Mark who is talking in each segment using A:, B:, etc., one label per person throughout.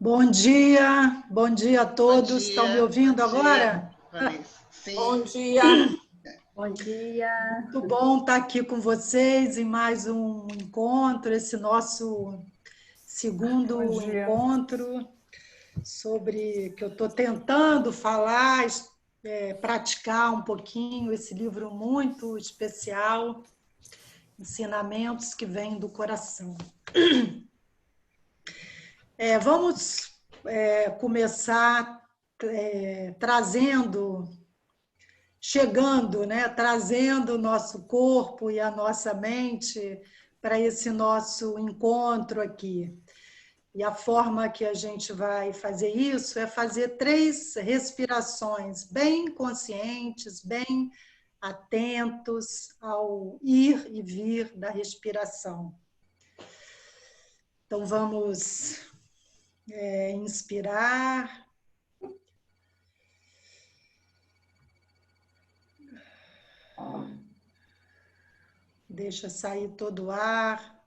A: Bom dia a
B: Bom
A: todos. Estão me
B: dia, bom
A: ouvindo
B: dia,
A: agora?
B: Vanessa.
C: Bom
B: Sim,
C: dia, bom dia.
A: Muito bom estar aqui com vocês em mais um encontro, esse nosso
C: Bom
A: segundo
C: dia.
A: encontro sobre que eu estou tentando falar, praticar um pouquinho esse livro muito especial, Ensinamentos que Vêm do Coração. Vamos começar chegando, né, trazendo o nosso corpo e a nossa mente para esse nosso encontro aqui. E a forma que a gente vai fazer isso é fazer 3 respirações bem conscientes, bem atentos ao ir e vir da respiração. Então, vamos inspirar. Deixa sair todo o ar.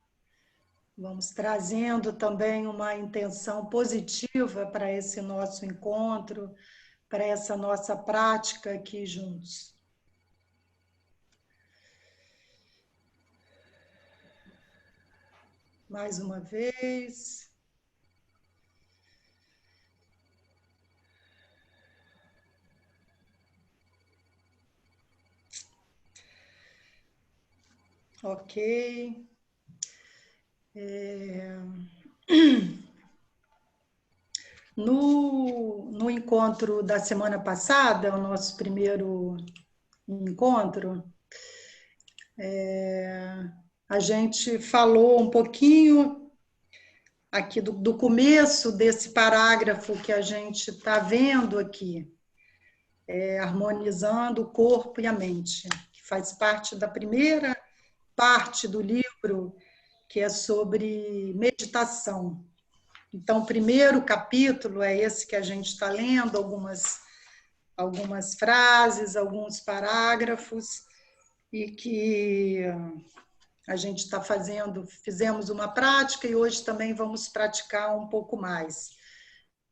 A: Vamos trazendo também uma intenção positiva para esse nosso encontro, para essa nossa prática aqui juntos. Mais uma vez. Ok. No encontro da semana passada, o nosso primeiro encontro, a gente falou um pouquinho aqui do começo desse parágrafo que a gente está vendo aqui, harmonizando o corpo e a mente, que faz parte da primeira parte do livro, que é sobre meditação. Então, o primeiro capítulo é esse que a gente está lendo, algumas frases, alguns parágrafos, e que a gente está fizemos uma prática e hoje também vamos praticar um pouco mais.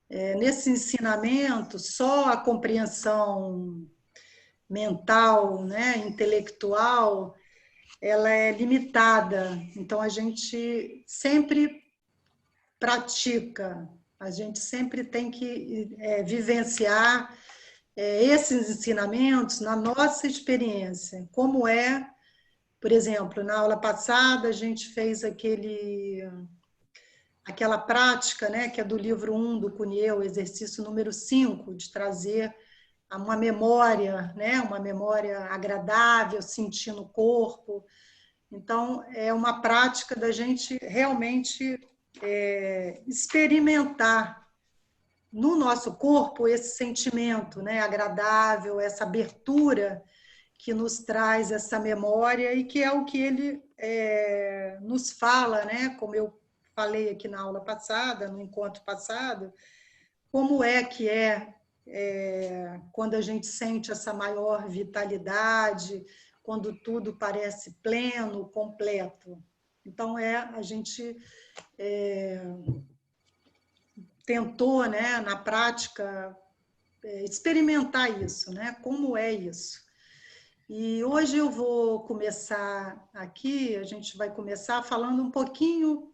A: Nesse ensinamento, só a compreensão mental, né, intelectual, ela é limitada. Então, a gente sempre pratica, a gente sempre tem que vivenciar esses ensinamentos na nossa experiência. Como é, por exemplo, na aula passada, a gente fez aquela prática, né, que é do livro 1 do Cunheu, exercício número 5, de trazer uma memória, né, uma memória agradável, sentir no corpo. Então, é uma prática da gente realmente experimentar no nosso corpo esse sentimento, né, agradável, essa abertura que nos traz essa memória e que é o que ele nos fala, né, como eu falei aqui na aula passada, no encontro passado, como é que quando a gente sente essa maior vitalidade, quando tudo parece pleno, completo. Então, a gente tentou, né, na prática, experimentar isso, né? Como é isso. E hoje eu vou começar aqui, a gente vai começar falando um pouquinho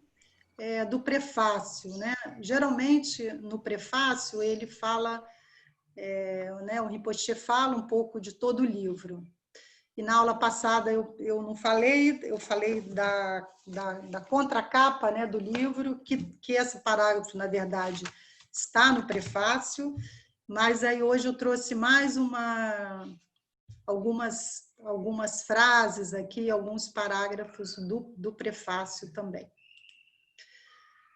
A: do prefácio, né? Geralmente, no prefácio, ele fala, né, o Rinpoche fala um pouco de todo o livro. E na aula passada eu não falei, eu falei da contracapa, né, do livro, que esse parágrafo, na verdade, está no prefácio, mas aí hoje eu trouxe mais algumas frases aqui, alguns parágrafos do prefácio também.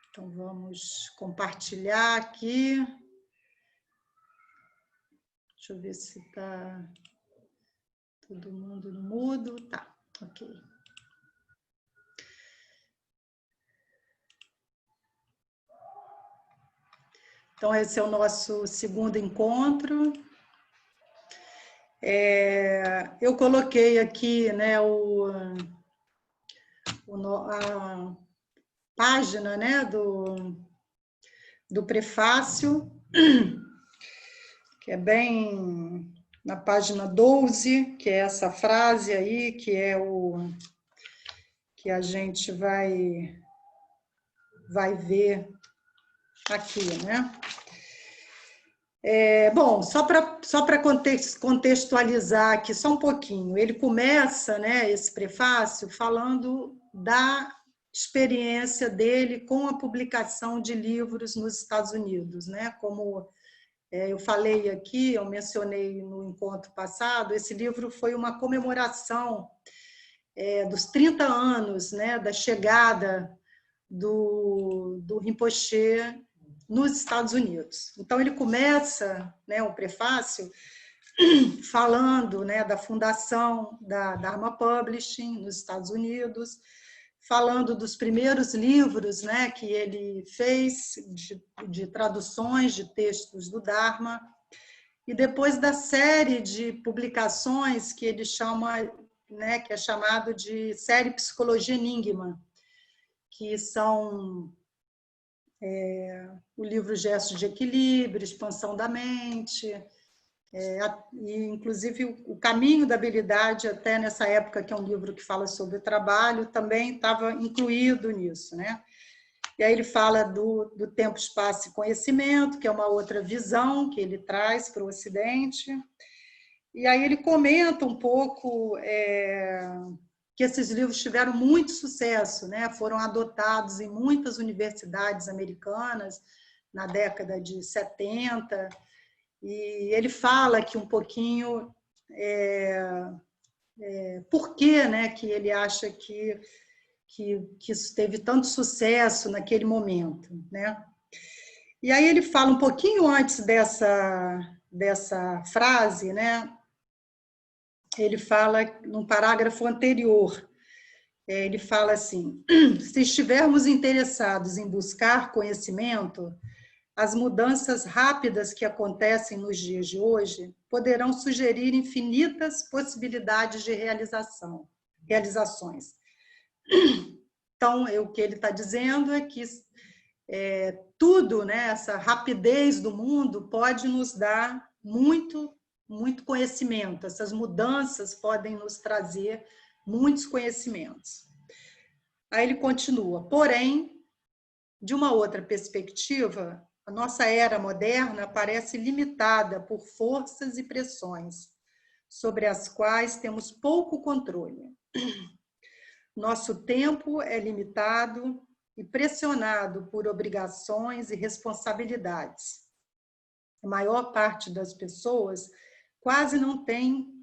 A: Então, vamos compartilhar aqui. Deixa eu ver se está todo mundo no mudo. Tá, ok. Então, esse é o nosso segundo encontro. Eu coloquei aqui, né, a página, né, do prefácio, que é bem na página 12, que é essa frase aí, que é o que a gente vai ver aqui, né? Bom, só para contextualizar aqui só um pouquinho, ele começa, né, esse prefácio falando da experiência dele com a publicação de livros nos Estados Unidos, né? Como eu falei aqui, eu mencionei no encontro passado, esse livro foi uma comemoração dos 30 anos, né, da chegada do Rinpoche nos Estados Unidos. Então, ele começa, né, o prefácio falando, né, da fundação da Dharma Publishing nos Estados Unidos, falando dos primeiros livros, né, que ele fez de traduções de textos do Dharma, e depois da série de publicações que ele chama, né, que é chamado de série Psicologia Enigma, que são o livro Gestos de Equilíbrio, Expansão da Mente, e inclusive o Caminho da Habilidade, até nessa época, que é um livro que fala sobre o trabalho, também estava incluído nisso, né? E aí ele fala do tempo, espaço e conhecimento, que é uma outra visão que ele traz para o Ocidente. E aí ele comenta um pouco que esses livros tiveram muito sucesso, né? Foram adotados em muitas universidades americanas na década de 70, e ele fala aqui um pouquinho por que, né, que ele acha que isso teve tanto sucesso naquele momento, né? E aí ele fala um pouquinho antes dessa frase, né? Ele fala num parágrafo anterior, ele fala assim: se estivermos interessados em buscar conhecimento, as mudanças rápidas que acontecem nos dias de hoje poderão sugerir infinitas possibilidades de realizações. Então, o que ele está dizendo é que tudo, né, essa rapidez do mundo pode nos dar muito, muito conhecimento. Essas mudanças podem nos trazer muitos conhecimentos. Aí ele continua: porém, de uma outra perspectiva, a nossa era moderna parece limitada por forças e pressões sobre as quais temos pouco controle. Nosso tempo é limitado e pressionado por obrigações e responsabilidades. A maior parte das pessoas quase não tem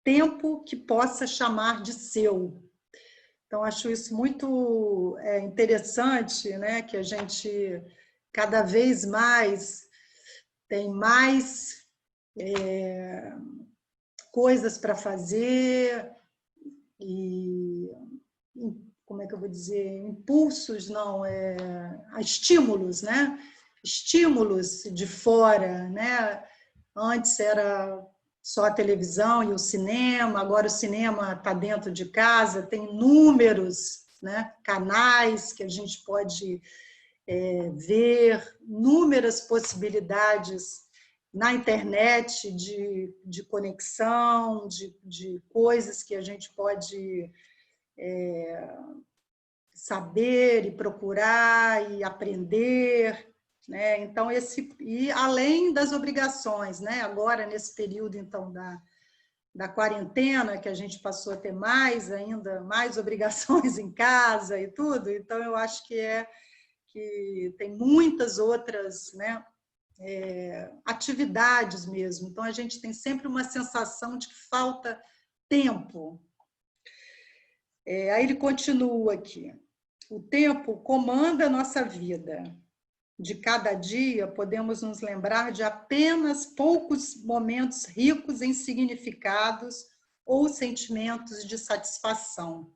A: tempo que possa chamar de seu. Então, acho isso muito interessante, né? Que a gente cada vez mais tem mais coisas para fazer e, como é que eu vou dizer, impulsos, não, estímulos, né? Estímulos de fora, né? Antes era só a televisão e o cinema, agora o cinema está dentro de casa, tem inúmeros, né, canais que a gente pode ver, inúmeras possibilidades na internet de conexão, de coisas que a gente pode saber e procurar e aprender, né? Então, e além das obrigações, né? Agora, nesse período, então, da quarentena, que a gente passou a ter ainda mais obrigações em casa e tudo, então eu acho que tem muitas outras, né, atividades mesmo. Então, a gente tem sempre uma sensação de que falta tempo. Aí ele continua aqui: o tempo comanda a nossa vida. De cada dia, podemos nos lembrar de apenas poucos momentos ricos em significados ou sentimentos de satisfação.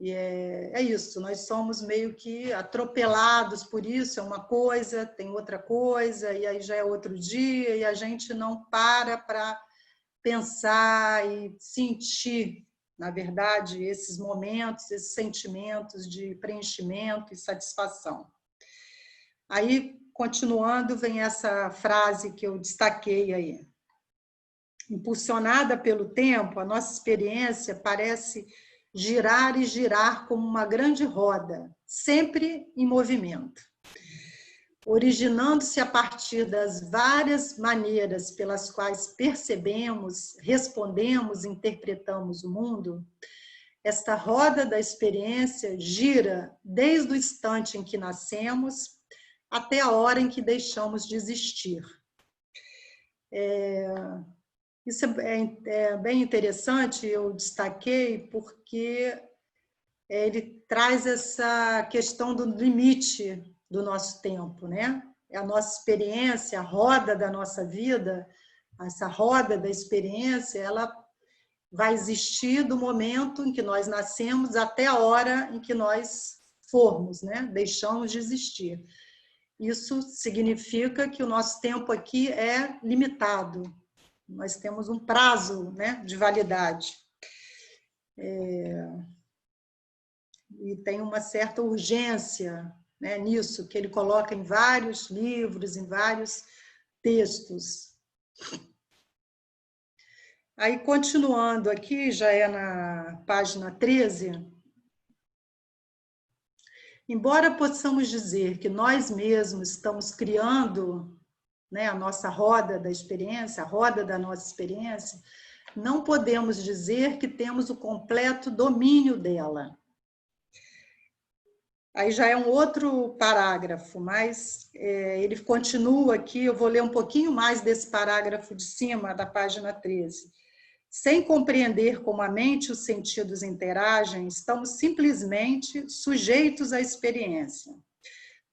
A: E é isso, nós somos meio que atropelados por isso, é uma coisa, tem outra coisa, e aí já é outro dia, e a gente não para pensar e sentir, na verdade, esses momentos, esses sentimentos de preenchimento e satisfação. Aí, continuando, vem essa frase que eu destaquei aí. Impulsionada pelo tempo, a nossa experiência parece girar e girar como uma grande roda, sempre em movimento. Originando-se a partir das várias maneiras pelas quais percebemos, respondemos, interpretamos o mundo, esta roda da experiência gira desde o instante em que nascemos até a hora em que deixamos de existir. Isso é bem interessante, eu destaquei porque ele traz essa questão do limite do nosso tempo, né? A nossa experiência, a roda da nossa vida, essa roda da experiência, ela vai existir do momento em que nós nascemos até a hora em que nós formos, né? Deixamos de existir. Isso significa que o nosso tempo aqui é limitado. Nós temos um prazo, né, de validade. E tem uma certa urgência, né, nisso, que ele coloca em vários livros, em vários textos. Aí, continuando aqui, já é na página 13, embora possamos dizer que nós mesmos estamos criando, né, a nossa roda da experiência, a roda da nossa experiência, não podemos dizer que temos o completo domínio dela. Aí já é um outro parágrafo, mas ele continua aqui, eu vou ler um pouquinho mais desse parágrafo de cima, da página 13. Sem compreender como a mente e os sentidos interagem, estamos simplesmente sujeitos à experiência.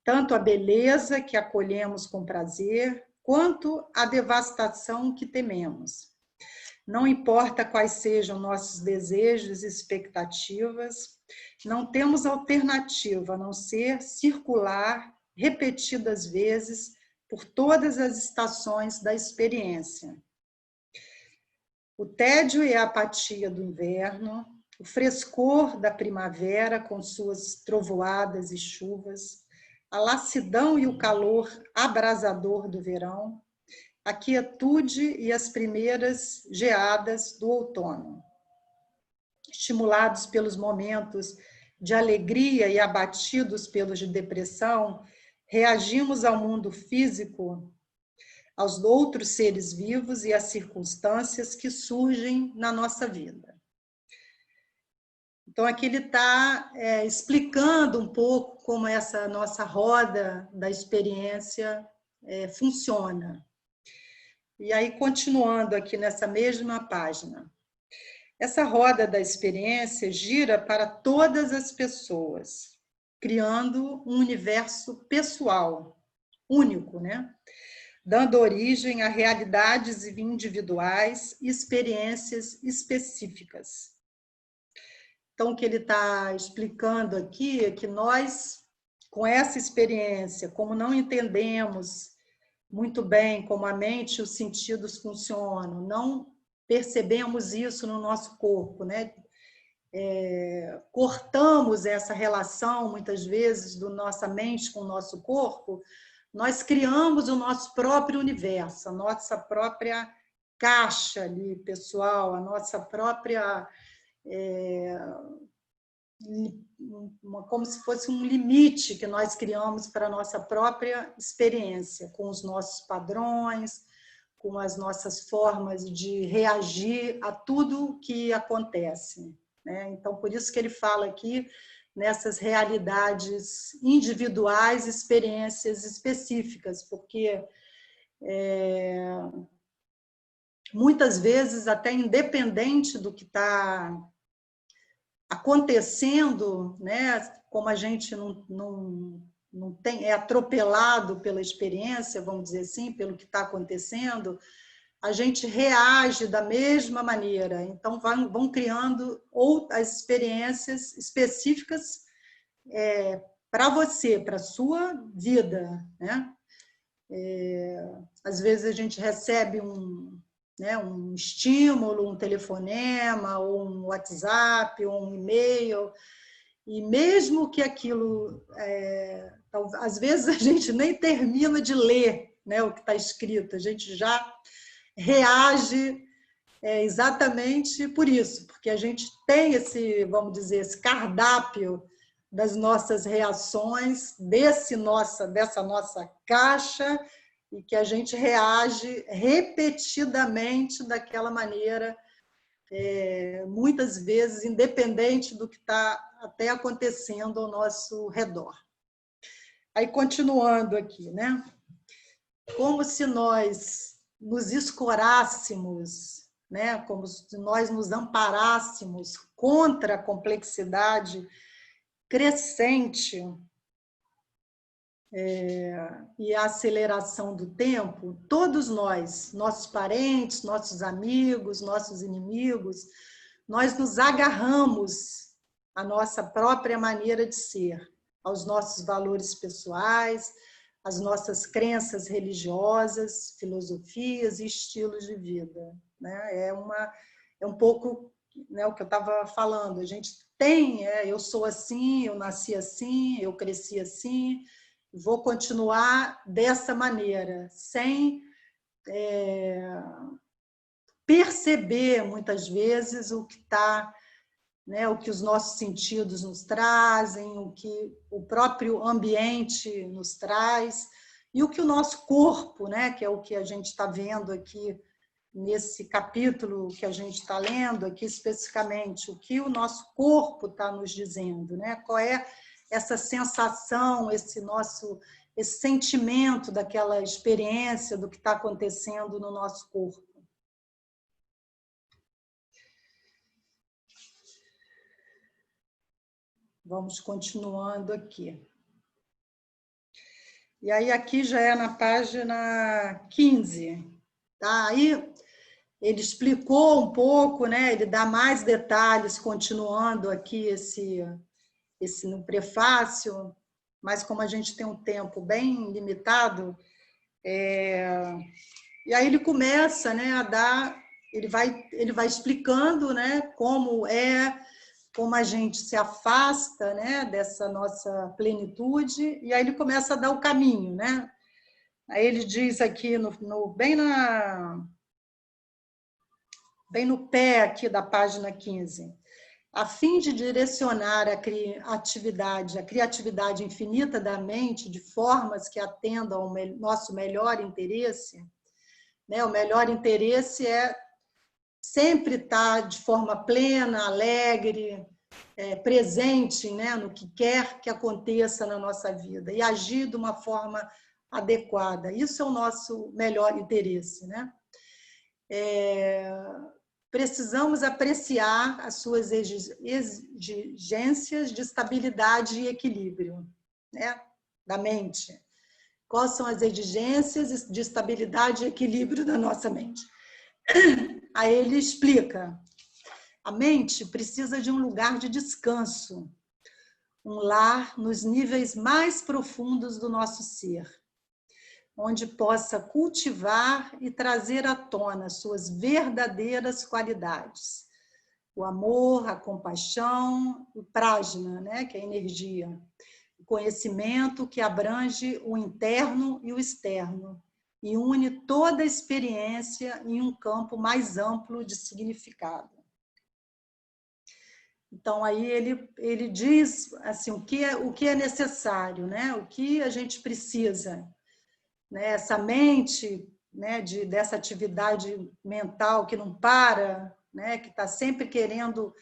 A: Tanto a beleza que acolhemos com prazer, quanto a devastação que tememos. Não importa quais sejam nossos desejos e expectativas, não temos alternativa a não ser circular repetidas vezes por todas as estações da experiência. O tédio e a apatia do inverno, o frescor da primavera com suas trovoadas e chuvas, a lassidão e o calor abrasador do verão, a quietude e as primeiras geadas do outono. Estimulados pelos momentos de alegria e abatidos pelos de depressão, reagimos ao mundo físico, aos outros seres vivos e às circunstâncias que surgem na nossa vida. Então, aqui ele está explicando um pouco como essa nossa roda da experiência funciona. E aí, continuando aqui nessa mesma página. Essa roda da experiência gira para todas as pessoas, criando um universo pessoal, único, né? Dando origem a realidades individuais e experiências específicas. Então, o que ele está explicando aqui é que nós, com essa experiência, como não entendemos muito bem como a mente e os sentidos funcionam, não percebemos isso no nosso corpo, né? Cortamos essa relação, muitas vezes, da nossa mente com o nosso corpo, nós criamos o nosso próprio universo, a nossa própria caixa ali, pessoal, a nossa própria... como se fosse um limite que nós criamos para a nossa própria experiência, com os nossos padrões, com as nossas formas de reagir a tudo que acontece, né? Então, por isso que ele fala aqui nessas realidades individuais, experiências específicas, porque muitas vezes, até independente do que está acontecendo, né? Como a gente não tem, é atropelado pela experiência, vamos dizer assim, pelo que está acontecendo, a gente reage da mesma maneira. Então, vão criando outras experiências específicas para você, para a sua vida, né? Às vezes a gente recebe um estímulo, um telefonema, ou um WhatsApp, ou um e-mail, E mesmo que aquilo, às vezes a gente nem termina de ler, né, o que está escrito, a gente já reage exatamente por isso, porque a gente tem esse, vamos dizer, esse cardápio das nossas reações, dessa nossa caixa, e que a gente reage repetidamente daquela maneira, muitas vezes independente do que está até acontecendo ao nosso redor. Aí, continuando aqui, né? Como se nós nos escorássemos, né? Como se nós nos amparássemos contra a complexidade crescente e a aceleração do tempo, todos nós, nossos parentes, nossos amigos, nossos inimigos, nós nos agarramos à nossa própria maneira de ser, aos nossos valores pessoais, às nossas crenças religiosas, filosofias e estilos de vida, né? É um pouco, né, o que eu estava falando. A gente tem, eu sou assim, eu nasci assim, eu cresci assim, vou continuar dessa maneira, sem perceber, muitas vezes, o que está, né, o que os nossos sentidos nos trazem, o que o próprio ambiente nos traz, e o que o nosso corpo, né, que é o que a gente está vendo aqui nesse capítulo que a gente está lendo aqui especificamente, o que o nosso corpo está nos dizendo, né? Qual é essa sensação, esse sentimento daquela experiência do que está acontecendo no nosso corpo. Vamos continuando aqui. E aí aqui já é na página 15, tá? Aí ele explicou um pouco, né? Ele dá mais detalhes, continuando aqui esse no prefácio, mas como a gente tem um tempo bem limitado, e aí ele começa, né, a dar, ele vai explicando, né, como a gente se afasta, né, dessa nossa plenitude, e aí ele começa a dar o caminho, né? Aí ele diz aqui bem no pé aqui da página 15, a fim de direcionar a criatividade infinita da mente de formas que atendam ao nosso melhor interesse, né? O melhor interesse é sempre estar de forma plena, alegre, presente, né, no que quer que aconteça na nossa vida e agir de uma forma adequada. Isso é o nosso melhor interesse, né? Precisamos apreciar as suas exigências de estabilidade e equilíbrio, né, da mente. Quais são as exigências de estabilidade e equilíbrio da nossa mente? Aí ele explica: a mente precisa de um lugar de descanso, um lar nos níveis mais profundos do nosso ser, onde possa cultivar e trazer à tona suas verdadeiras qualidades. O amor, a compaixão, o prajna, né, que é a energia. O conhecimento que abrange o interno e o externo e une toda a experiência em um campo mais amplo de significado. Então, aí ele diz assim, o que é necessário, né? O que a gente precisa, né? Essa mente, né, dessa atividade mental que não para, né, que está sempre querendo,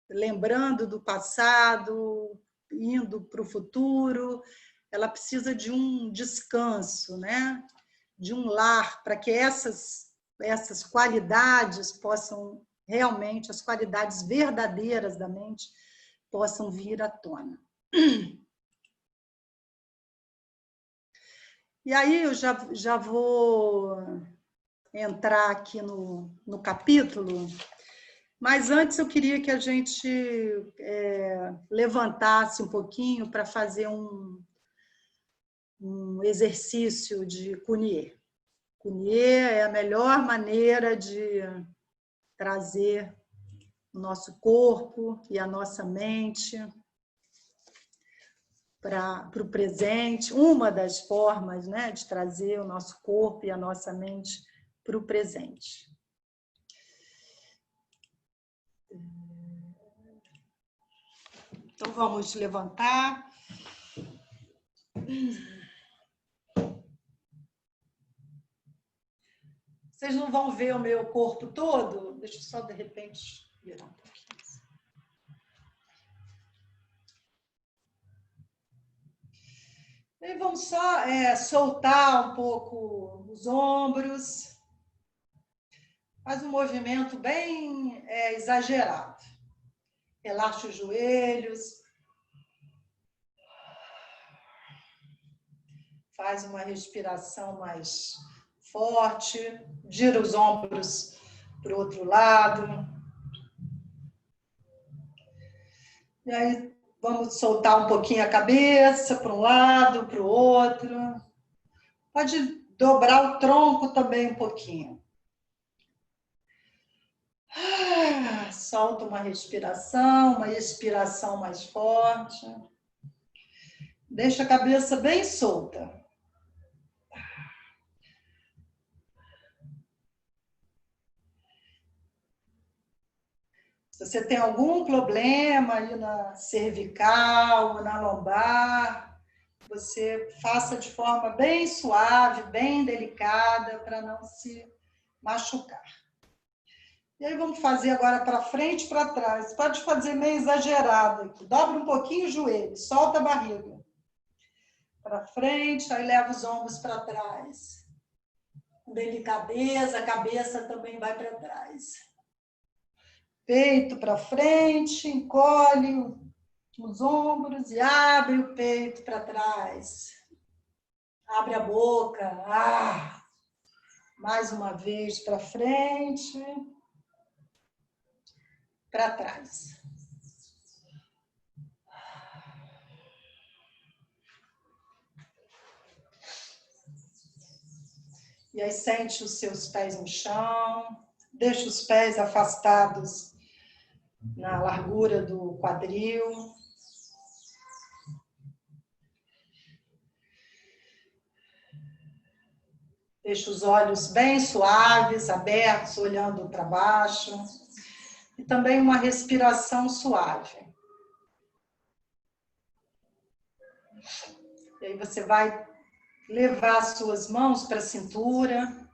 A: lembrando do passado, indo para o futuro, ela precisa de um descanso, né, de um lar, para que essas qualidades possam realmente, as qualidades verdadeiras da mente, possam vir à tona. E aí eu já vou entrar aqui no capítulo, mas antes eu queria que a gente levantasse um pouquinho para fazer um exercício de Cunier. Cunier é a melhor maneira de trazer o nosso corpo e a nossa mente para o presente. Uma das formas, né, de trazer o nosso corpo e a nossa mente para o presente. Então, vamos levantar. Vocês não vão ver o meu corpo todo? Deixa eu só, de repente, virar um pouquinho. E vamos só soltar um pouco os ombros. Faz um movimento bem exagerado. Relaxa os joelhos. Faz uma respiração mais forte. Gira os ombros para o outro lado. E aí, vamos soltar um pouquinho a cabeça para um lado, para o outro. Pode dobrar o tronco também um pouquinho. Solta uma respiração, uma expiração mais forte. Deixa a cabeça bem solta. Se você tem algum problema aí na cervical, na lombar, você faça de forma bem suave, bem delicada, para não se machucar. E aí vamos fazer agora para frente e para trás. Pode fazer meio exagerado aqui. Dobra um pouquinho o joelho, solta a barriga. Para frente, aí leva os ombros para trás. Com delicadeza, a cabeça também vai para trás. Peito para frente, encolhe os ombros e abre o peito para trás. Abre a boca. Mais uma vez para frente. Para trás. E aí sente os seus pés no chão. Deixa os pés afastados na largura do quadril. Deixa os olhos bem suaves, abertos, olhando para baixo. E também uma respiração suave. E aí você vai levar as suas mãos para a cintura.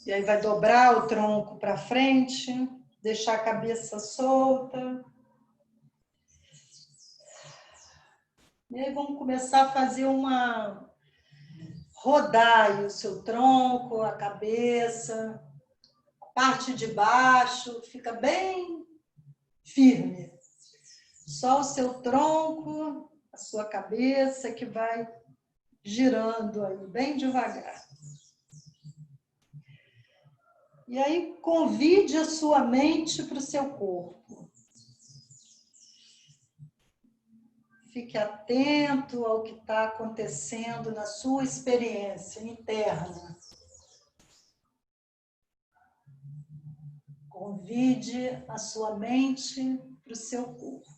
A: E aí vai dobrar o tronco para frente, deixar a cabeça solta. E aí vamos começar a fazer rodar aí o seu tronco, a cabeça, a parte de baixo, fica bem firme. Só o seu tronco, a sua cabeça que vai girando aí, bem devagar. E aí convide a sua mente para o seu corpo. Fique atento ao que está acontecendo na sua experiência interna. Convide a sua mente para o seu corpo.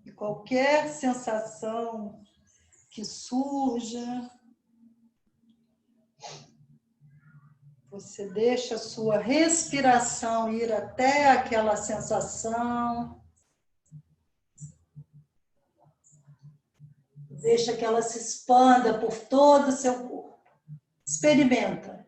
A: E qualquer sensação que surja, você deixa a sua respiração ir até aquela sensação. Deixa que ela se expanda por todo o seu corpo. Experimenta.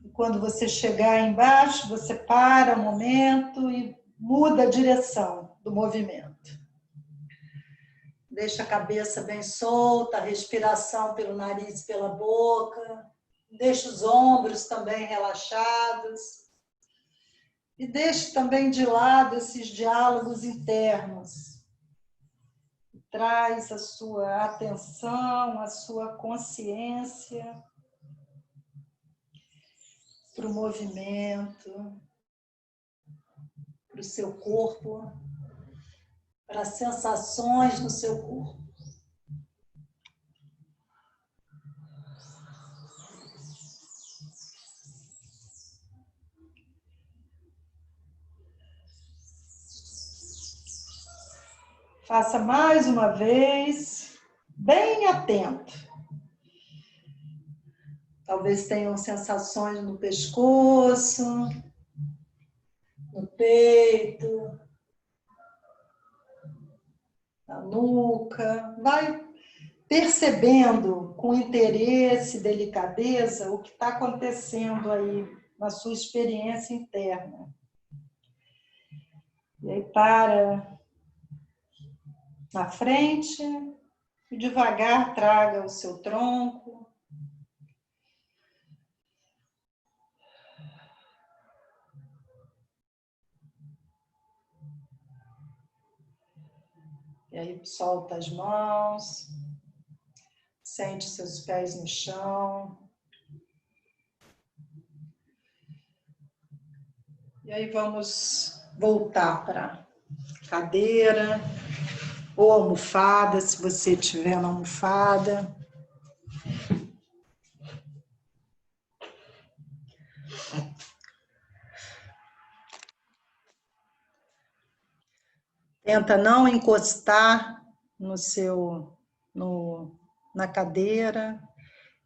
A: E quando você chegar embaixo, você para um momento e muda a direção do movimento. Deixa a cabeça bem solta, a respiração pelo nariz e pela boca. Deixa os ombros também relaxados. E deixe também de lado esses diálogos internos. Traz a sua atenção, a sua consciência para o movimento, para o seu corpo. para as sensações no seu corpo. Faça mais uma vez, bem atento. Talvez tenham sensações no pescoço, no peito, na nuca. Vai percebendo com interesse e delicadeza o que está acontecendo aí na sua experiência interna. E aí para na frente e devagar traga o seu tronco. E aí solta as mãos, sente seus pés no chão. E aí vamos voltar para a cadeira ou almofada, se você tiver na almofada. Tenta não encostar na cadeira,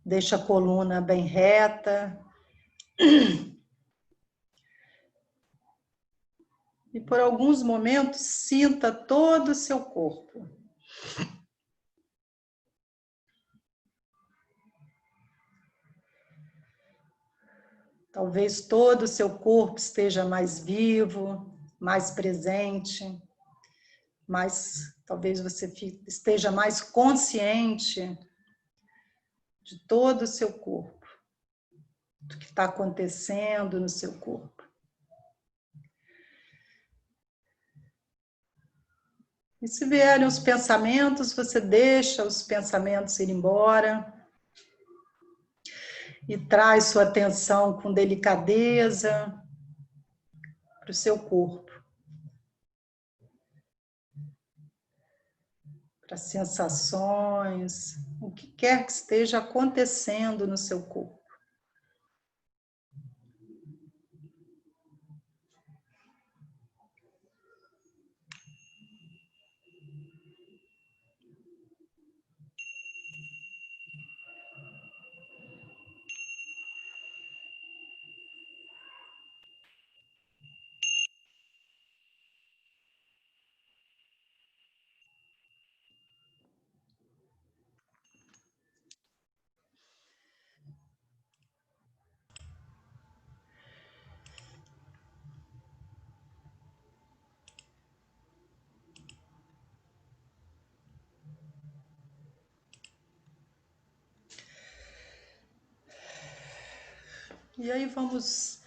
A: deixa a coluna bem reta. E por alguns momentos sinta todo o seu corpo. Talvez todo o seu corpo esteja mais vivo, mais presente, talvez você esteja mais consciente de todo o seu corpo, do que está acontecendo no seu corpo. E se vierem os pensamentos, você deixa os pensamentos ir embora e traz sua atenção com delicadeza para o seu corpo, para as sensações, o que quer que esteja acontecendo no seu corpo. E aí vamos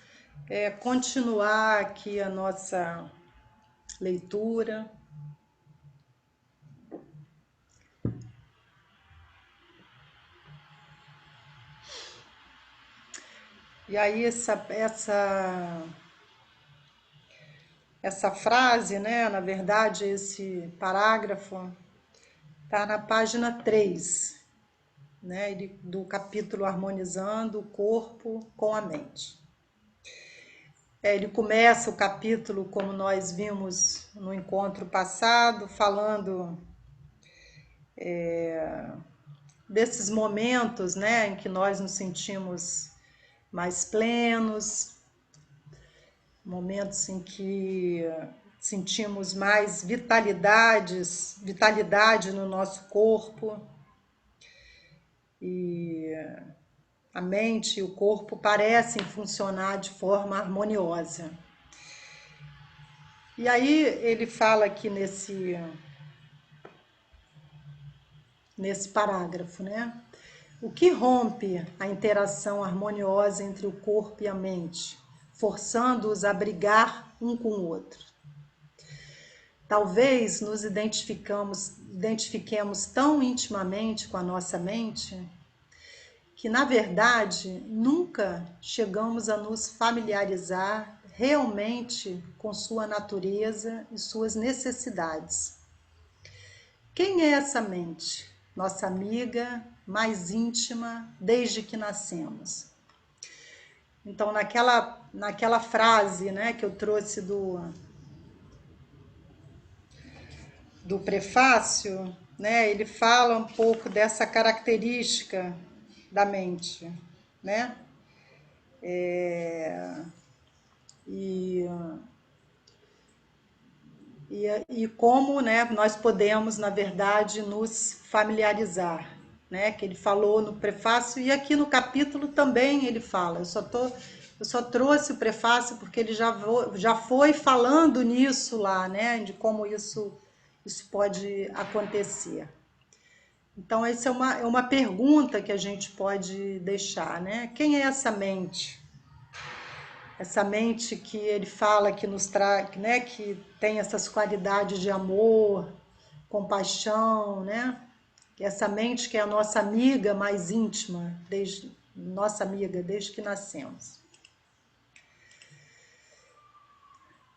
A: continuar aqui a nossa leitura. E aí essa frase, né, na verdade, esse parágrafo está na página 3, né, do capítulo Harmonizando o Corpo com a Mente. Ele começa o capítulo, como nós vimos no encontro passado, falando desses momentos, né, em que nós nos sentimos mais plenos, momentos em que sentimos mais vitalidade no nosso corpo, e a mente e o corpo parecem funcionar de forma harmoniosa. E aí ele fala aqui nesse parágrafo, né? O que rompe a interação harmoniosa entre o corpo e a mente, forçando-os a brigar um com o outro? Talvez nos identifiquemos tão intimamente com a nossa mente que, na verdade, nunca chegamos a nos familiarizar realmente com sua natureza e suas necessidades. Quem é essa mente? Nossa amiga mais íntima desde que nascemos. Então, naquela frase, né, que eu trouxe do prefácio, né, ele fala um pouco dessa característica da mente, né? E, e como, né, nós podemos, na verdade, nos familiarizar, né? Que ele falou no prefácio e aqui no capítulo também ele fala. Eu só trouxe o prefácio porque ele já foi falando nisso lá, né? De como isso pode acontecer. Então, essa é uma pergunta que a gente pode deixar, né? Quem é essa mente? Essa mente que ele fala que nos traz, né? Que tem essas qualidades de amor, compaixão, né? Essa mente que é a nossa amiga mais íntima, nossa amiga desde que nascemos.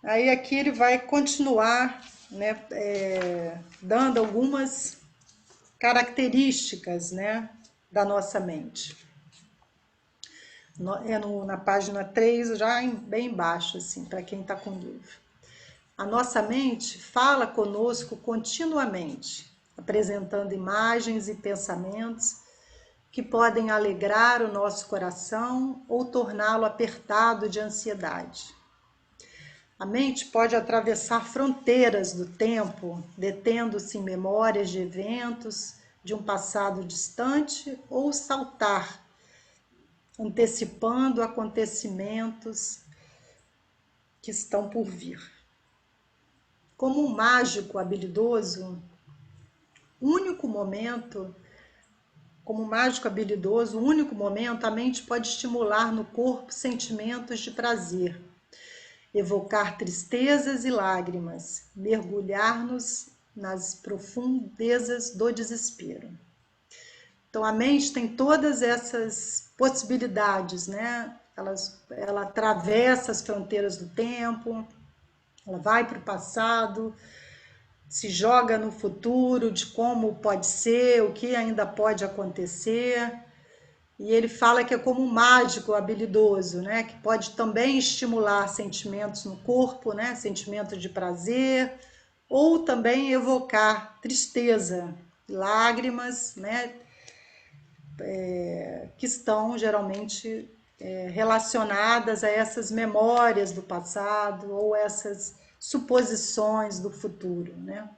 A: Aí aqui ele vai continuar, né? Dando algumas características, né? Da nossa mente. Na página 3, já bem embaixo, assim, para quem está com dúvida. A nossa mente fala conosco continuamente, apresentando imagens e pensamentos que podem alegrar o nosso coração ou torná-lo apertado de ansiedade. A mente pode atravessar fronteiras do tempo, detendo-se em memórias de eventos de um passado distante ou saltar, antecipando acontecimentos que estão por vir. Como um mágico habilidoso, único momento, como um mágico habilidoso, único momento, a mente pode estimular no corpo sentimentos de prazer, evocar tristezas e lágrimas, mergulhar-nos nas profundezas do desespero. Então a mente tem todas essas possibilidades, né? Ela atravessa as fronteiras do tempo, ela vai para o passado, se joga no futuro de como pode ser, o que ainda pode acontecer. E ele fala que é como um mágico habilidoso, né? Que pode também estimular sentimentos no corpo, né? Sentimento de prazer, ou também evocar tristeza, lágrimas, né? Que estão geralmente relacionadas a essas memórias do passado ou essas suposições do futuro, né?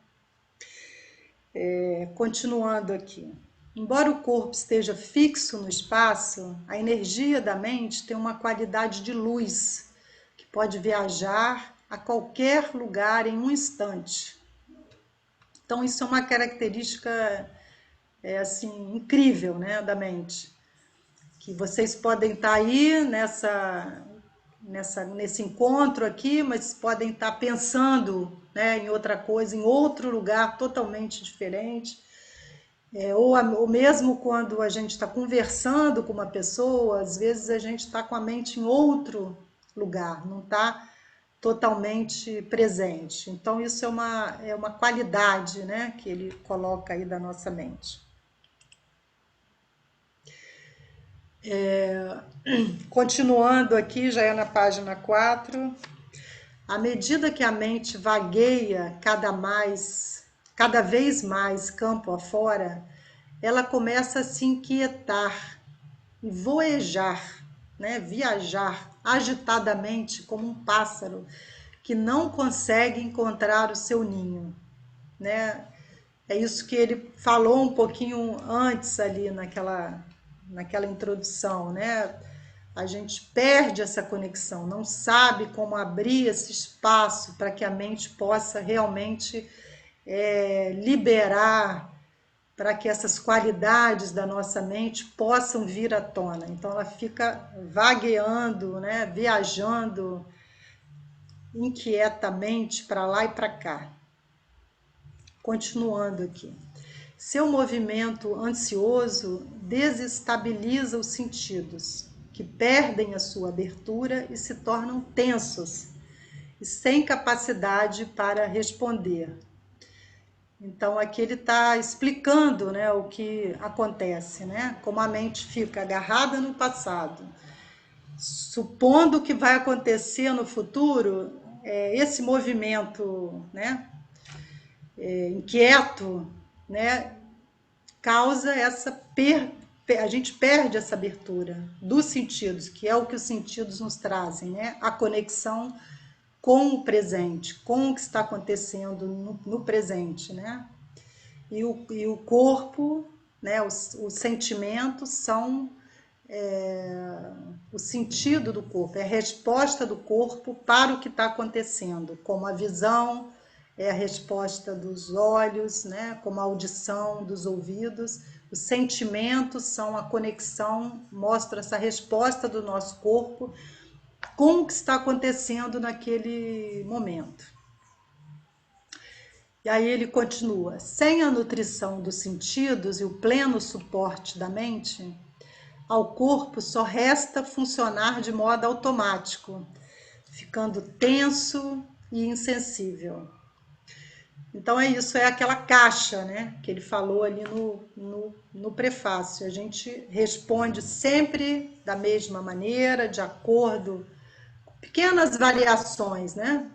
A: Continuando aqui. Embora o corpo esteja fixo no espaço, a energia da mente tem uma qualidade de luz que pode viajar a qualquer lugar em um instante. Então isso é uma característica assim incrível, né, da mente. Que vocês podem estar aí nesse encontro aqui, mas podem estar pensando, né, em outra coisa, em outro lugar totalmente diferente. Ou mesmo quando a gente está conversando com uma pessoa, às vezes a gente está com a mente em outro lugar, não está totalmente presente. Então, isso é uma qualidade, né, que ele coloca aí da nossa mente. Continuando aqui, já é na página 4. À medida que a mente vagueia cada vez mais campo afora, ela começa a se inquietar e voejar, né? Viajar agitadamente como um pássaro que não consegue encontrar o seu ninho, né? É isso que ele falou um pouquinho antes ali naquela introdução, né? A gente perde essa conexão, não sabe como abrir esse espaço para que a mente possa realmente liberar, para que essas qualidades da nossa mente possam vir à tona. Então ela fica vagueando, né? Viajando inquietamente para lá e para cá. Continuando aqui. Seu movimento ansioso desestabiliza os sentidos, que perdem a sua abertura e se tornam tensos e sem capacidade para responder. Então, aqui ele está explicando, né, o que acontece, né, como a mente fica agarrada no passado, supondo que vai acontecer no futuro, esse movimento, né, inquieto, né, causa a gente perde essa abertura dos sentidos, que é o que os sentidos nos trazem, né, a conexão com o presente, com o que está acontecendo no presente, né? E o corpo, né, os sentimentos são o sentido do corpo, é a resposta do corpo para o que está acontecendo, como a visão é a resposta dos olhos, né, como a audição dos ouvidos. Os sentimentos são a conexão, mostra essa resposta do nosso corpo com o que está acontecendo naquele momento. E aí ele continua: sem a nutrição dos sentidos e o pleno suporte da mente, ao corpo só resta funcionar de modo automático, ficando tenso e insensível. Então é isso, é aquela caixa, né, que ele falou ali no prefácio. A gente responde sempre da mesma maneira, de acordo, pequenas variações, né?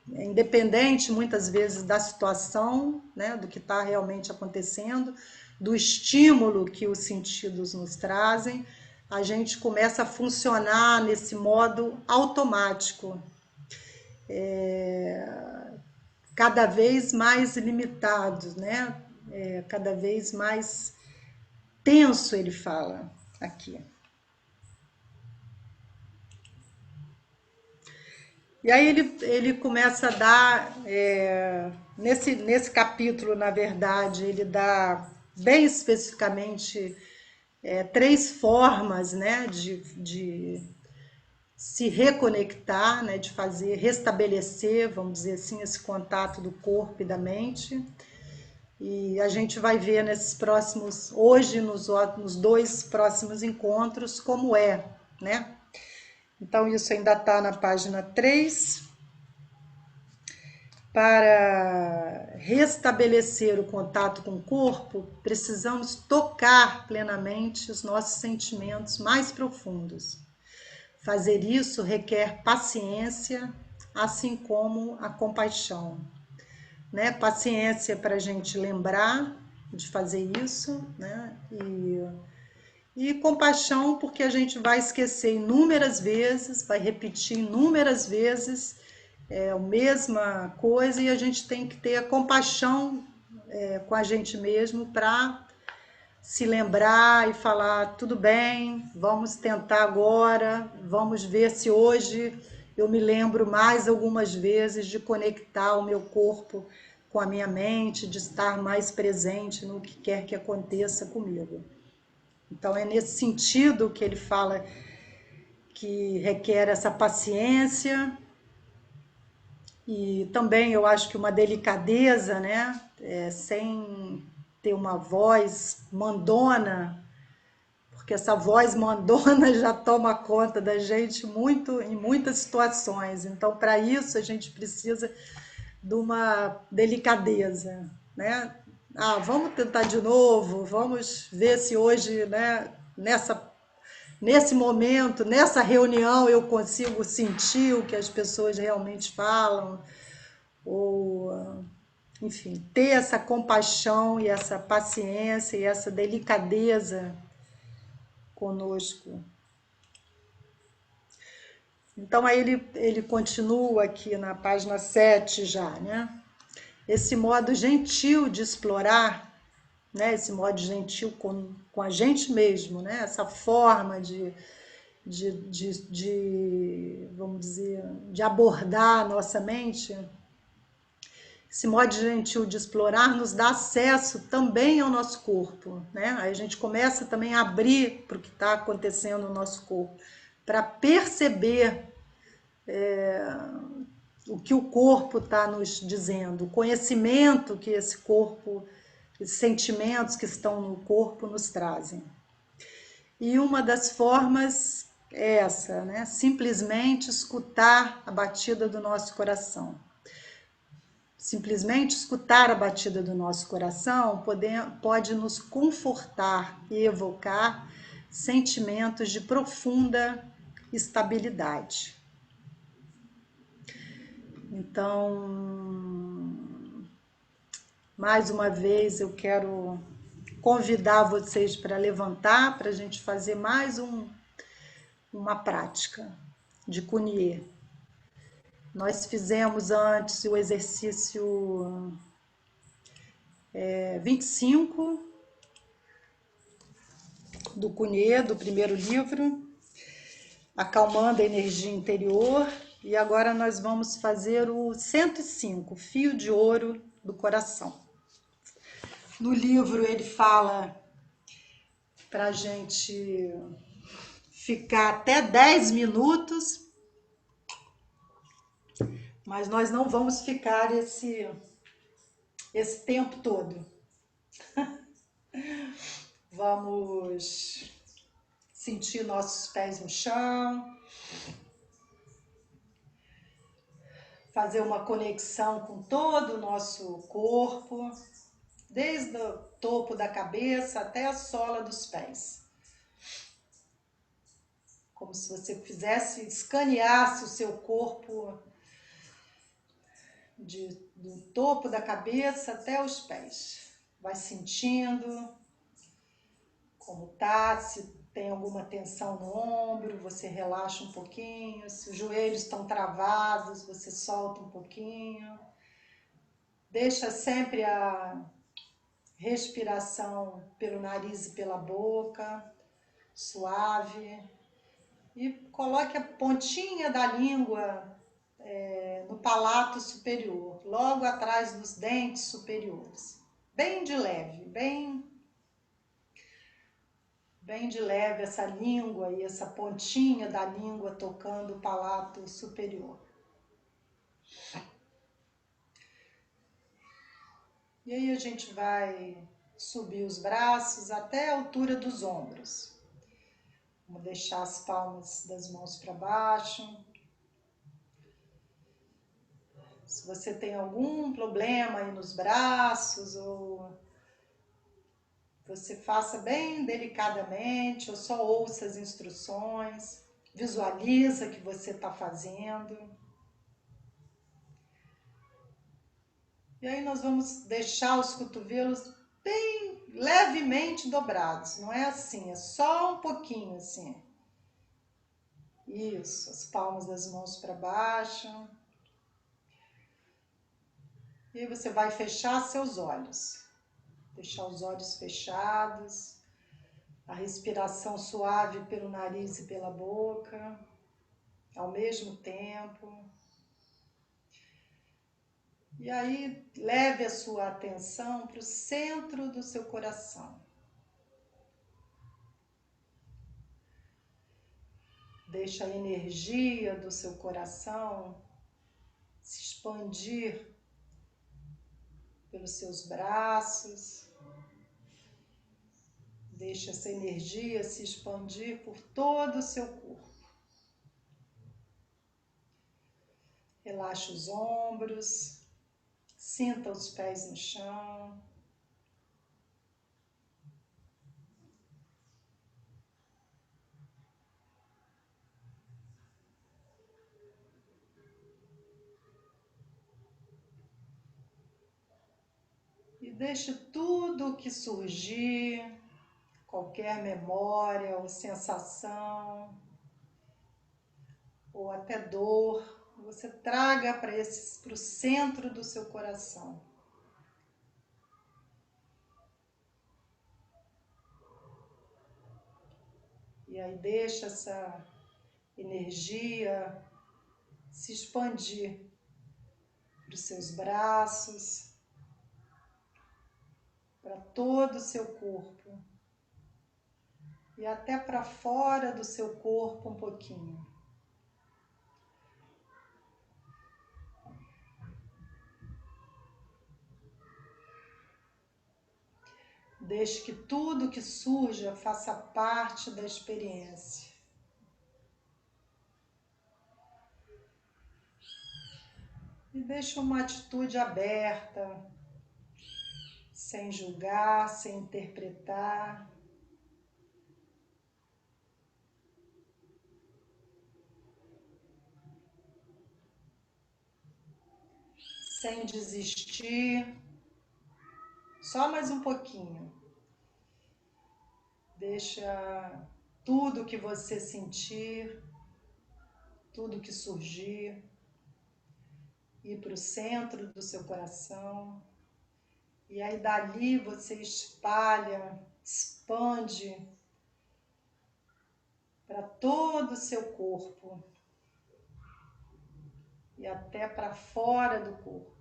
A: Independente muitas vezes da situação, né, do que está realmente acontecendo, do estímulo que os sentidos nos trazem, a gente começa a funcionar nesse modo automático, cada vez mais limitado, né? Cada vez mais tenso, ele fala aqui. E aí ele começa a dar, nesse capítulo, na verdade, ele dá bem especificamente 3 formas, né, de se reconectar, né, de restabelecer, vamos dizer assim, esse contato do corpo e da mente. E a gente vai ver hoje, nos 2 próximos encontros, como né? Então, isso ainda está na página 3. Para restabelecer o contato com o corpo, precisamos tocar plenamente os nossos sentimentos mais profundos. Fazer isso requer paciência, assim como a compaixão. Né? Paciência para a gente lembrar de fazer isso, né? E compaixão porque a gente vai esquecer inúmeras vezes, vai repetir inúmeras vezes a mesma coisa, e a gente tem que ter a compaixão com a gente mesmo para se lembrar e falar: tudo bem, vamos tentar agora, vamos ver se hoje eu me lembro mais algumas vezes de conectar o meu corpo com a minha mente, de estar mais presente no que quer que aconteça comigo. Então é nesse sentido que ele fala que requer essa paciência e também eu acho que uma delicadeza, né? Sem ter uma voz mandona, porque essa voz mandona já toma conta da gente muito em muitas situações. Então, para isso, a gente precisa de uma delicadeza, né? Ah, vamos tentar de novo, vamos ver se hoje, né, nesse momento, nessa reunião, eu consigo sentir o que as pessoas realmente falam, ou, enfim, ter essa compaixão e essa paciência e essa delicadeza conosco. Então, aí ele continua aqui na página 7 já, né? Esse modo gentil de explorar, né? Esse modo gentil com a gente mesmo, né? Essa forma vamos dizer, de abordar a nossa mente, esse modo gentil de explorar nos dá acesso também ao nosso corpo, né? Aí a gente começa também a abrir para o que está acontecendo no nosso corpo, para perceber o que o corpo está nos dizendo, o conhecimento que esse corpo, os sentimentos que estão no corpo nos trazem. E uma das formas é essa, né? Simplesmente escutar a batida do nosso coração. Simplesmente escutar a batida do nosso coração pode nos confortar e evocar sentimentos de profunda estabilidade. Então, mais uma vez, eu quero convidar vocês para levantar, para a gente fazer mais uma prática de Kuniê. Nós fizemos antes o exercício 25 do Kuniê, do primeiro livro, acalmando a energia interior. E agora nós vamos fazer o 105, fio de ouro do coração. No livro ele fala para a gente ficar até 10 minutos, mas nós não vamos ficar esse tempo todo. Vamos sentir nossos pés no chão, fazer uma conexão com todo o nosso corpo, desde o topo da cabeça até a sola dos pés. Como se você escaneasse o seu corpo do topo da cabeça até os pés. Vai sentindo como tá, se tem alguma tensão no ombro, você relaxa um pouquinho. Se os joelhos estão travados, você solta um pouquinho. Deixa sempre a respiração pelo nariz e pela boca, suave. E coloque a pontinha da língua no palato superior, logo atrás dos dentes superiores. Bem de leve, bem de leve essa língua e essa pontinha da língua tocando o palato superior. E aí a gente vai subir os braços até a altura dos ombros. Vamos deixar as palmas das mãos para baixo. Se você tem algum problema aí nos braços, ou você faça bem delicadamente, ou só ouça as instruções, visualiza que você está fazendo. E aí nós vamos deixar os cotovelos bem levemente dobrados, não é assim, é só um pouquinho assim. Isso, as palmas das mãos para baixo. E aí você vai fechar seus olhos, deixar os olhos fechados, a respiração suave pelo nariz e pela boca, ao mesmo tempo. E aí leve a sua atenção para o centro do seu coração. Deixa a energia do seu coração se expandir pelos seus braços. Deixa essa energia se expandir por todo o seu corpo. Relaxa os ombros, sinta os pés no chão. E deixe tudo o que surgir, qualquer memória ou sensação, ou até dor, você traga para o centro do seu coração. E aí deixa essa energia se expandir para os seus braços, para todo o seu corpo e até para fora do seu corpo um pouquinho. Deixe que tudo que surja faça parte da experiência. E deixa uma atitude aberta, sem julgar, sem interpretar. Sem desistir. Só mais um pouquinho. Deixa tudo que você sentir, tudo que surgir, ir para o centro do seu coração. E aí dali você espalha, expande para todo o seu corpo e até para fora do corpo.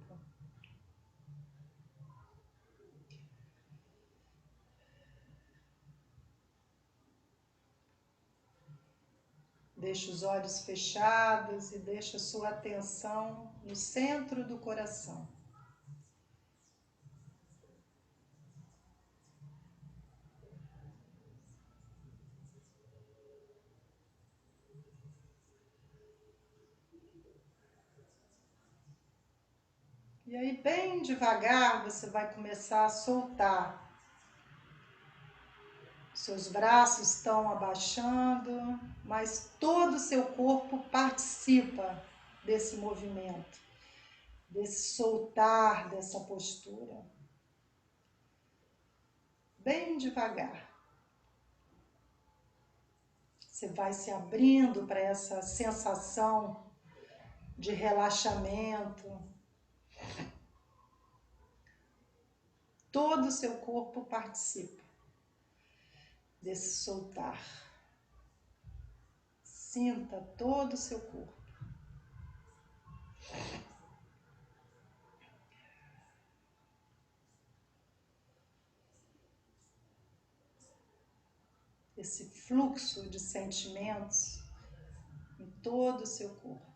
A: Deixa os olhos fechados e deixa sua atenção no centro do coração. E aí, bem devagar, você vai começar a soltar. Seus braços estão abaixando, mas todo o seu corpo participa desse movimento, desse soltar, dessa postura. Bem devagar. Você vai se abrindo para essa sensação de relaxamento. Todo o seu corpo participa desse soltar. Sinta todo o seu corpo. Esse fluxo de sentimentos em todo o seu corpo.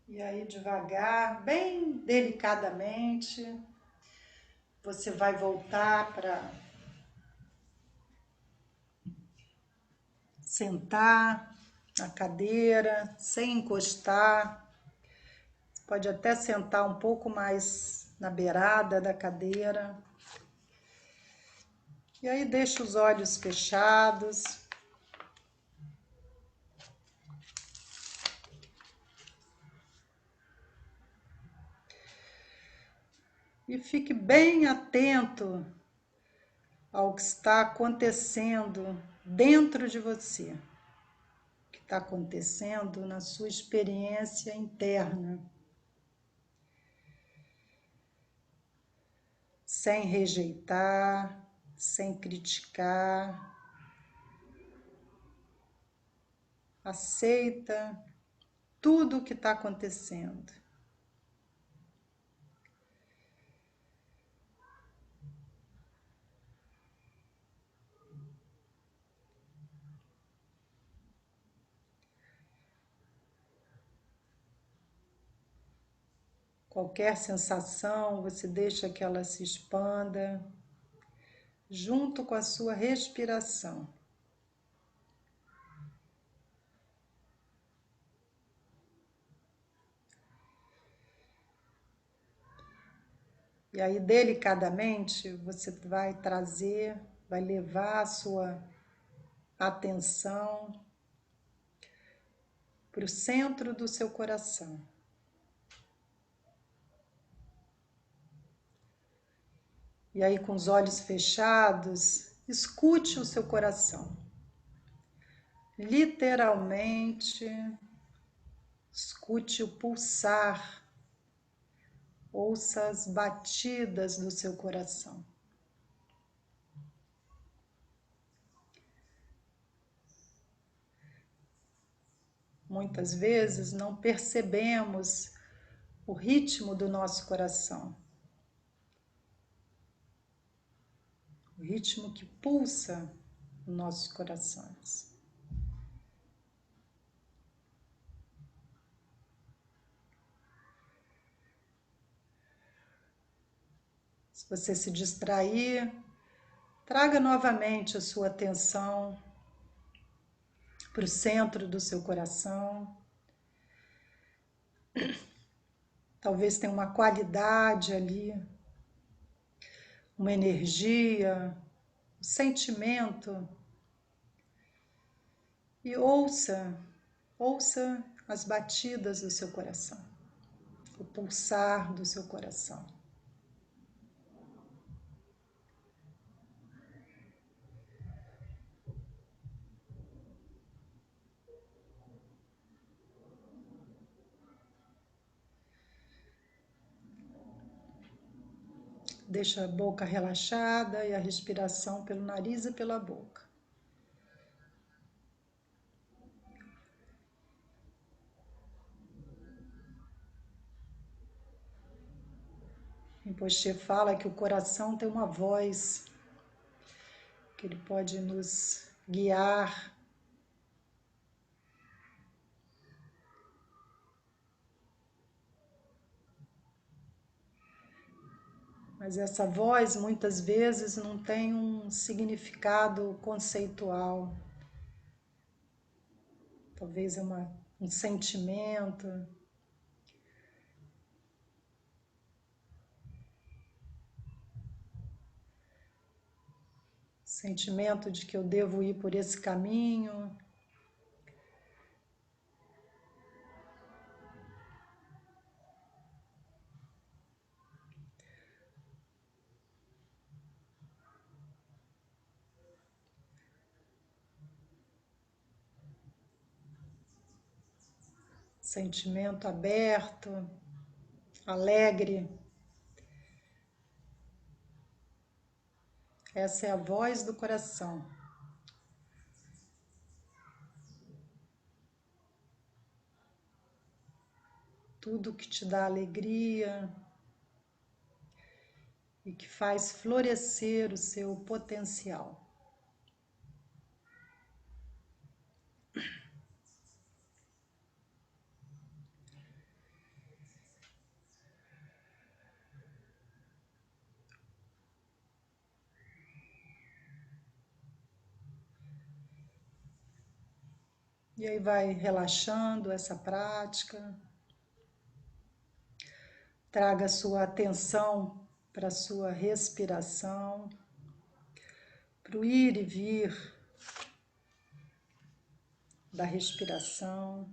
A: E aí, devagar, bem delicadamente, você vai voltar para sentar na cadeira, sem encostar. Pode até sentar um pouco mais na beirada da cadeira. E aí, deixa os olhos fechados. E fique bem atento ao que está acontecendo dentro de você, o que está acontecendo na sua experiência interna, sem rejeitar, sem criticar. Aceita tudo o que está acontecendo. Qualquer sensação, você deixa que ela se expanda junto com a sua respiração. E aí, delicadamente, você vai trazer, vai levar a sua atenção para o centro do seu coração. E aí, com os olhos fechados, escute o seu coração. Literalmente, escute o pulsar, ouça as batidas do seu coração. Muitas vezes não percebemos o ritmo do nosso coração, o ritmo que pulsa nos nossos corações. Se você se distrair, traga novamente a sua atenção para o centro do seu coração. Talvez tenha uma qualidade ali, uma energia, um sentimento. E ouça as batidas do seu coração, o pulsar do seu coração. Deixa a boca relaxada e a respiração pelo nariz e pela boca. Rinpoche fala que o coração tem uma voz, que ele pode nos guiar. Mas essa voz muitas vezes não tem um significado conceitual. Talvez é um sentimento. Sentimento de que eu devo ir por esse caminho. Sentimento aberto, alegre. Essa é a voz do coração. Tudo que te dá alegria e que faz florescer o seu potencial. E aí vai relaxando essa prática. Traga a sua atenção para a sua respiração, para o ir e vir da respiração.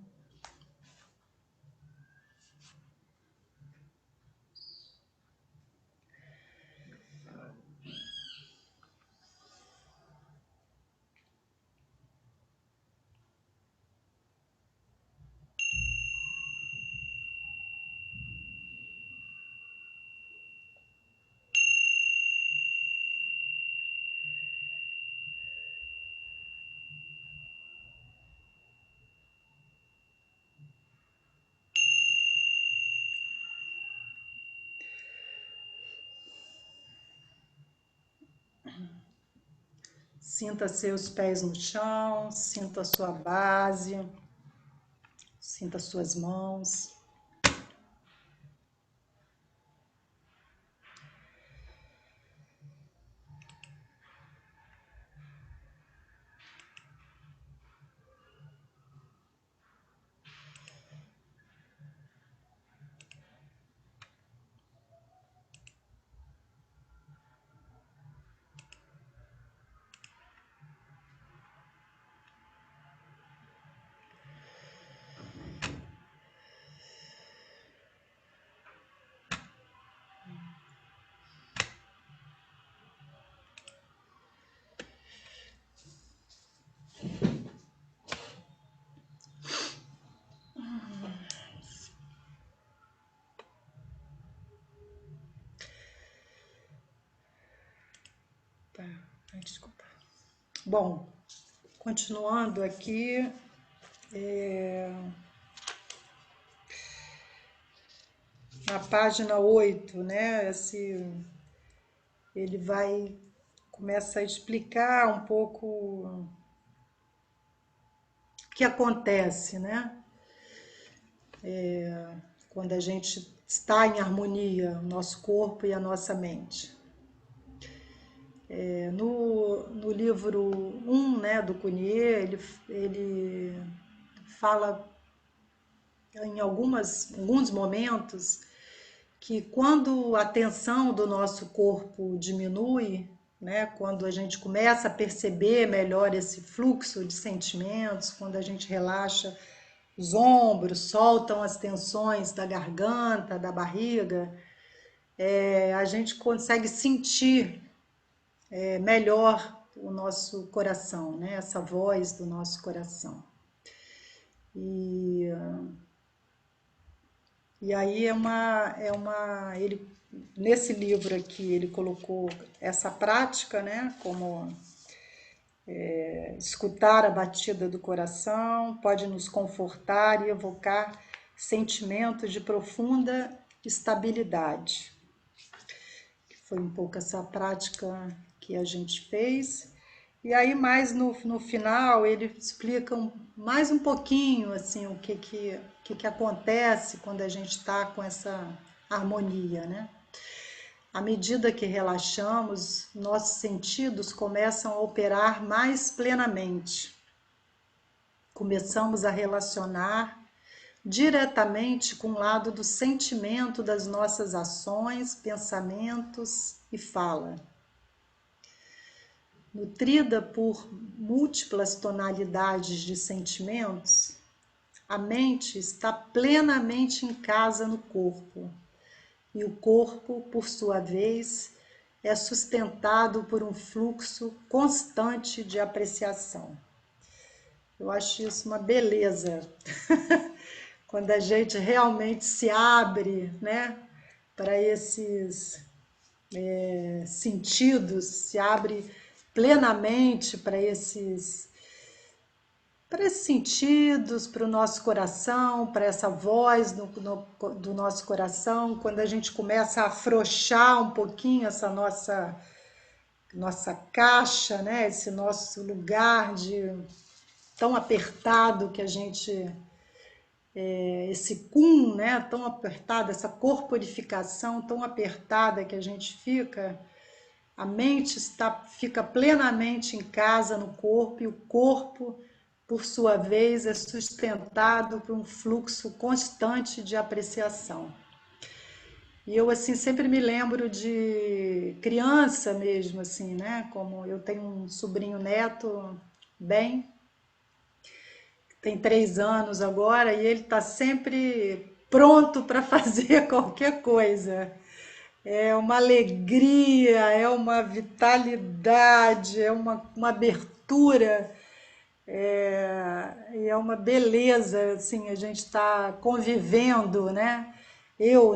A: Sinta seus pés no chão, sinta a sua base, sinta suas mãos. Desculpa. Bom, continuando aqui, na página 8, né? Ele começa a explicar um pouco o que acontece, né? Quando a gente está em harmonia, o nosso corpo e a nossa mente. No livro 1, né, do Cunier, ele fala em alguns momentos que quando a tensão do nosso corpo diminui, né, quando a gente começa a perceber melhor esse fluxo de sentimentos, quando a gente relaxa os ombros, soltam as tensões da garganta, da barriga, a gente consegue sentir melhor o nosso coração, né, essa voz do nosso coração. E aí ele, nesse livro aqui, ele colocou essa prática, né, como escutar a batida do coração, pode nos confortar e evocar sentimentos de profunda estabilidade. Foi um pouco essa prática que a gente fez. E aí, mais no final, ele explica mais um pouquinho assim, o que acontece quando a gente está com essa harmonia, né? À medida que relaxamos, nossos sentidos começam a operar mais plenamente. Começamos a relacionar diretamente com o lado do sentimento das nossas ações, pensamentos e fala. Nutrida por múltiplas tonalidades de sentimentos, a mente está plenamente em casa no corpo, e o corpo, por sua vez, é sustentado por um fluxo constante de apreciação. Eu acho isso uma beleza, quando a gente realmente se abre, né, para esses sentidos, se abre plenamente para esses sentidos, para o nosso coração, para essa voz do nosso coração, quando a gente começa a afrouxar um pouquinho essa nossa caixa, né? Esse nosso lugar tão apertado que a gente, esse cum, né? Tão apertado, essa corporificação tão apertada que a gente fica, a mente fica plenamente em casa no corpo, e o corpo, por sua vez, é sustentado por um fluxo constante de apreciação. E eu, assim, sempre me lembro de criança mesmo, assim, né? Como eu tenho um sobrinho neto, bem, tem 3 anos agora, e ele está sempre pronto para fazer qualquer coisa. É uma alegria, é uma vitalidade, é uma abertura, e é uma beleza, assim, a gente está convivendo, né?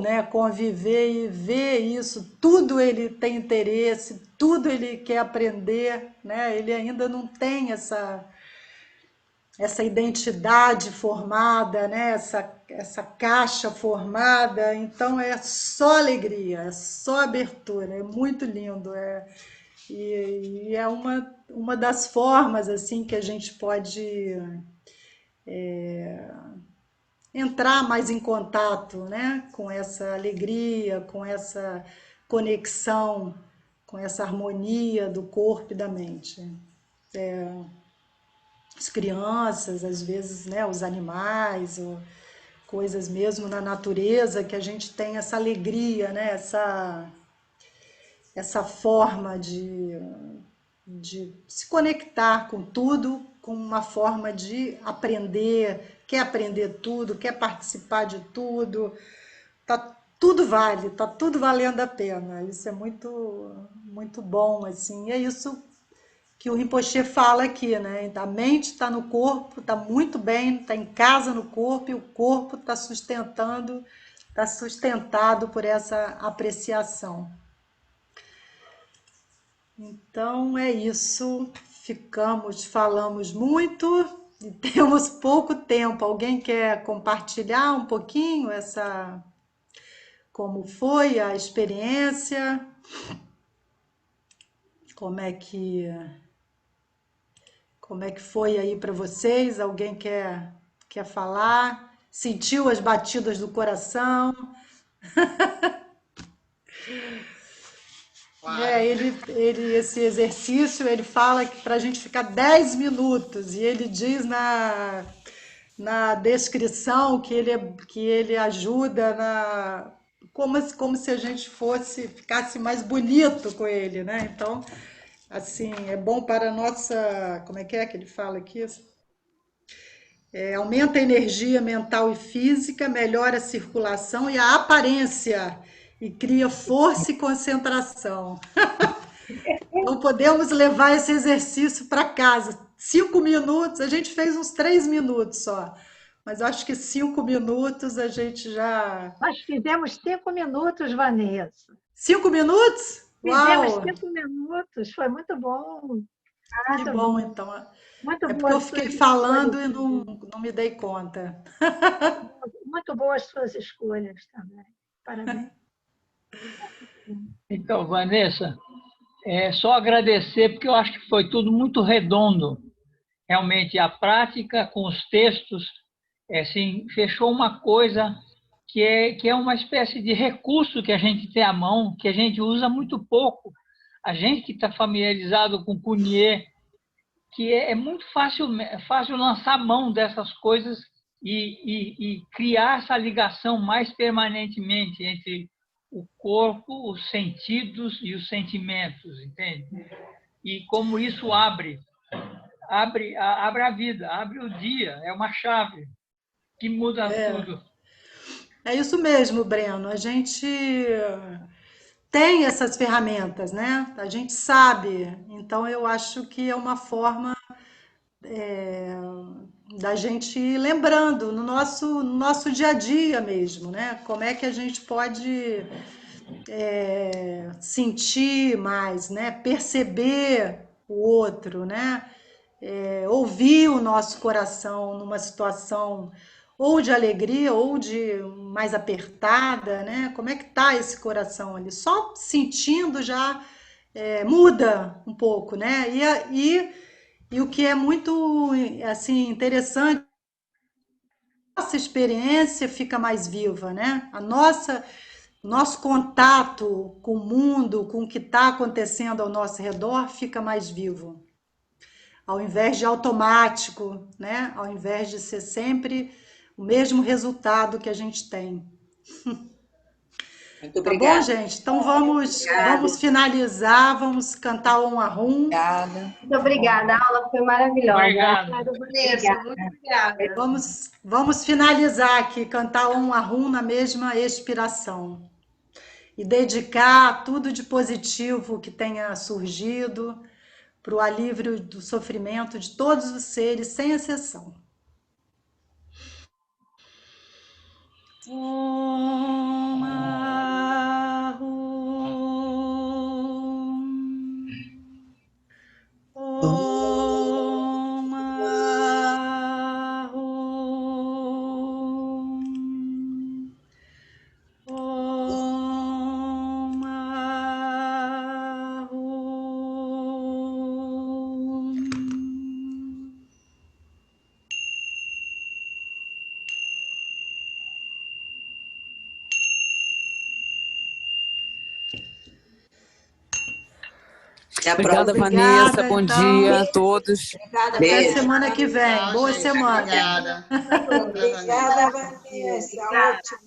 A: Né, conviver e ver isso, tudo ele tem interesse, tudo ele quer aprender, né? Ele ainda não tem essa identidade formada, né? Essa caixa formada, então é só alegria, é só abertura, é muito lindo, e é uma das formas assim que a gente pode entrar mais em contato, né? Com essa alegria, com essa conexão, com essa harmonia do corpo e da mente. As crianças, às vezes, né, os animais, ou coisas mesmo na natureza, que a gente tem essa alegria, né, essa forma de se conectar com tudo, com uma forma de aprender, quer aprender tudo, quer participar de tudo, tudo vale, tá tudo valendo a pena. Isso é muito bom, assim. E é isso que o Rinpoche fala aqui, né? A mente está no corpo, está muito bem, está em casa no corpo, e o corpo está sustentado por essa apreciação. Então é isso, falamos muito e temos pouco tempo. Alguém quer compartilhar um pouquinho como foi a experiência? Como é que foi aí para vocês? Alguém quer falar? Sentiu as batidas do coração? Esse exercício, ele fala que para a gente ficar 10 minutos, e ele diz na descrição que ele ajuda como se a gente ficasse mais bonito com ele, né? Então, assim, é bom para a nossa, como é que ele fala aqui? Aumenta a energia mental e física, melhora a circulação e a aparência, e cria força e concentração. Não podemos levar esse exercício para casa. 5 minutos, a gente fez uns 3 minutos só, mas acho que 5 minutos a gente já.
C: Nós fizemos 5 minutos, Vanessa.
A: 5 minutos?
C: Fizemos
A: Uau!
C: 5 minutos, foi muito bom.
A: Que
C: Muito
A: bom,
C: bom.
A: então.
C: Muito
A: É porque
C: boas
A: eu
C: suas
A: fiquei falando e
C: escolhas.
A: não me dei conta.
C: Muito boas suas escolhas também. Parabéns.
B: Então, Vanessa, é só agradecer, porque eu acho que foi tudo muito redondo. Realmente, a prática com os textos, assim, fechou uma coisa que é uma espécie de recurso que a gente tem à mão, que a gente usa muito pouco. A gente que está familiarizado com Cunier, que é muito fácil lançar mão dessas coisas e criar essa ligação mais permanentemente entre o corpo, os sentidos e os sentimentos, entende? E como isso abre a vida, abre o dia, é uma chave que muda tudo.
A: É isso mesmo, Breno. A gente tem essas ferramentas, né? A gente sabe. Então, eu acho que é uma forma da gente ir lembrando no nosso dia a dia mesmo, né? Como é que a gente pode sentir mais, né? Perceber o outro, né? Ouvir o nosso coração numa situação ou de alegria ou de mais apertada, né? Como é que tá esse coração ali? Só sentindo já muda um pouco, né? E o que é muito assim interessante, nossa experiência fica mais viva, né? Nosso contato com o mundo, com o que está acontecendo ao nosso redor, fica mais vivo. Ao invés de automático, né? Ao invés de ser sempre o mesmo resultado que a gente tem.
D: Muito
A: Tá bom,
D: obrigada.
A: gente? Então vamos finalizar, vamos cantar um arrum.
D: Obrigada.
C: Muito obrigada, a aula foi maravilhosa.
B: Obrigado.
D: Vanessa, muito obrigada.
A: Vamos finalizar aqui, cantar um arrum na mesma expiração. E dedicar tudo de positivo que tenha surgido para o alívio do sofrimento de todos os seres, sem exceção. Om Ahum. Om Ahum. Om Ahum.
D: Até a
E: Obrigada,
D: próxima.
E: Vanessa.
A: Obrigada,
E: Bom
A: então.
E: dia a todos.
D: Obrigada,
A: Até
D: beijo.
A: semana que vem.
F: Tchau,
A: Boa
F: gente.
A: semana.
F: Obrigada.
D: Obrigada, Vanessa. Ótimo.